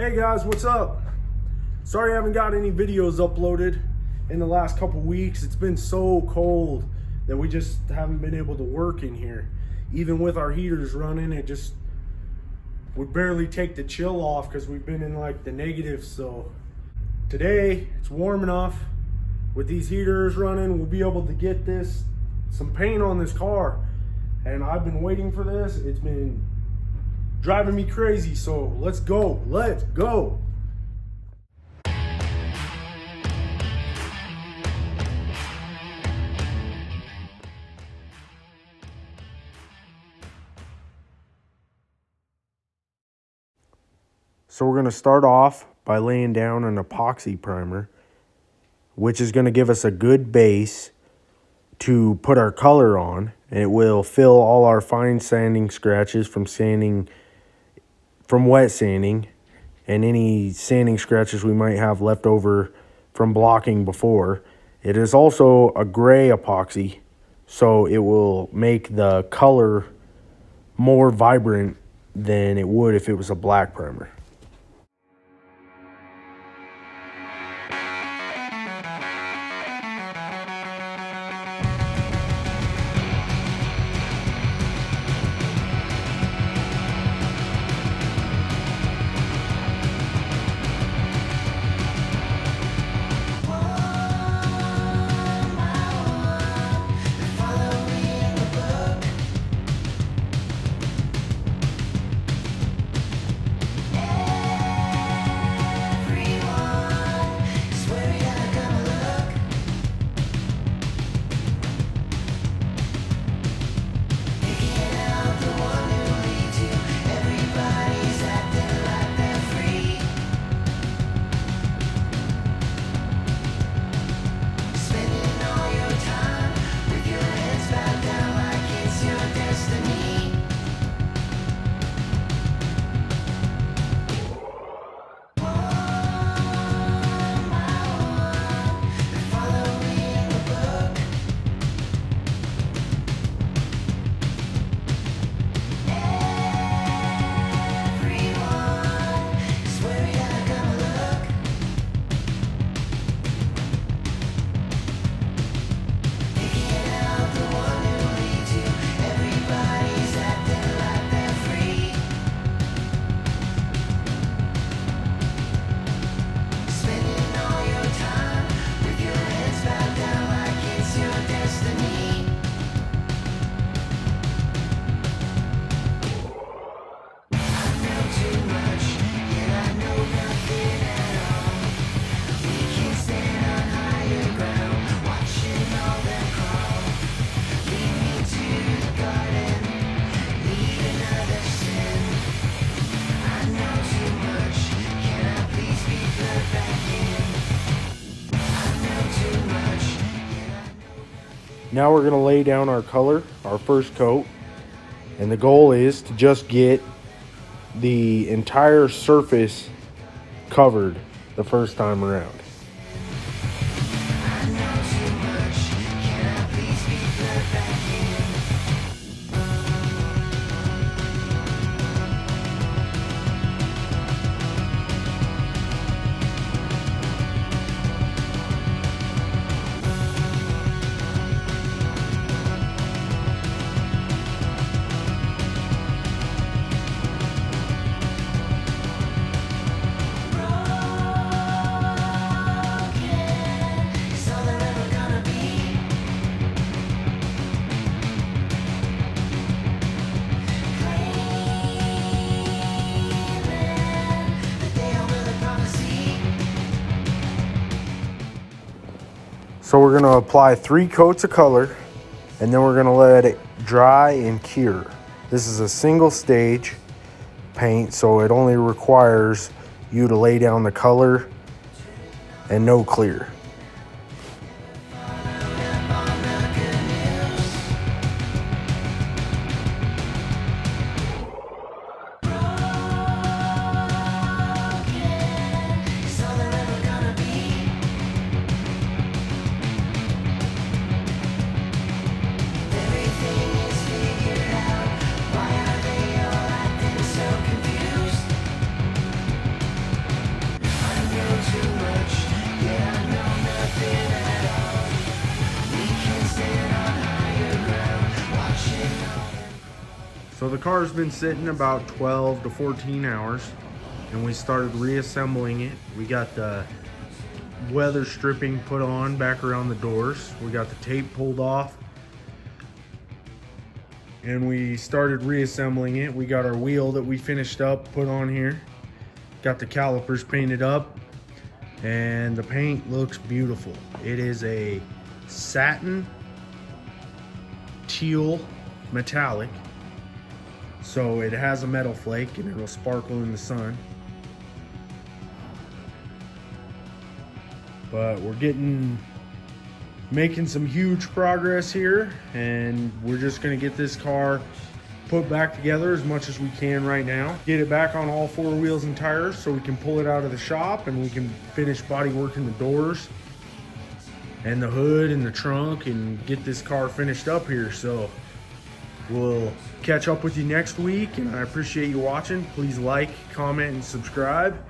Hey guys, what's up? Sorry I haven't got any videos uploaded in the last couple weeks. It's been so cold that we just haven't been able to work in here. Even with our heaters running, it just would barely take the chill off because we've been in like the negatives. So today it's warm enough. With these heaters running, we'll be able to get some paint on this car. And I've been waiting for this. It's been driving me crazy, so let's go. So we're gonna start off by laying down an epoxy primer, which is gonna give us a good base to put our color on, and it will fill all our fine sanding scratches from wet sanding, and any sanding scratches we might have left over from blocking before. It is also a gray epoxy, so it will make the color more vibrant than it would if it was a black primer. Now we're going to lay down our color, our first coat, and the goal is to just get the entire surface covered the first time around. So we're going to apply 3 coats of color, and then we're going to let it dry and cure. This is a single stage paint, so it only requires you to lay down the color and no clear. So the car's been sitting about 12 to 14 hours, and we started reassembling it. We got the weather stripping put on back around the doors. We got the tape pulled off, and we started reassembling it. We got our wheel that we finished up put on here. Got the calipers painted up, and the paint looks beautiful. It is a satin teal metallic, so it has a metal flake and it'll sparkle in the sun. But we're making some huge progress here, and we're just gonna get this car put back together as much as we can right now. Get it back on all 4 wheels and tires so we can pull it out of the shop and we can finish body working the doors and the hood and the trunk and get this car finished up here. So we'll catch up with you next week, and I appreciate you watching. Please like, comment, and subscribe.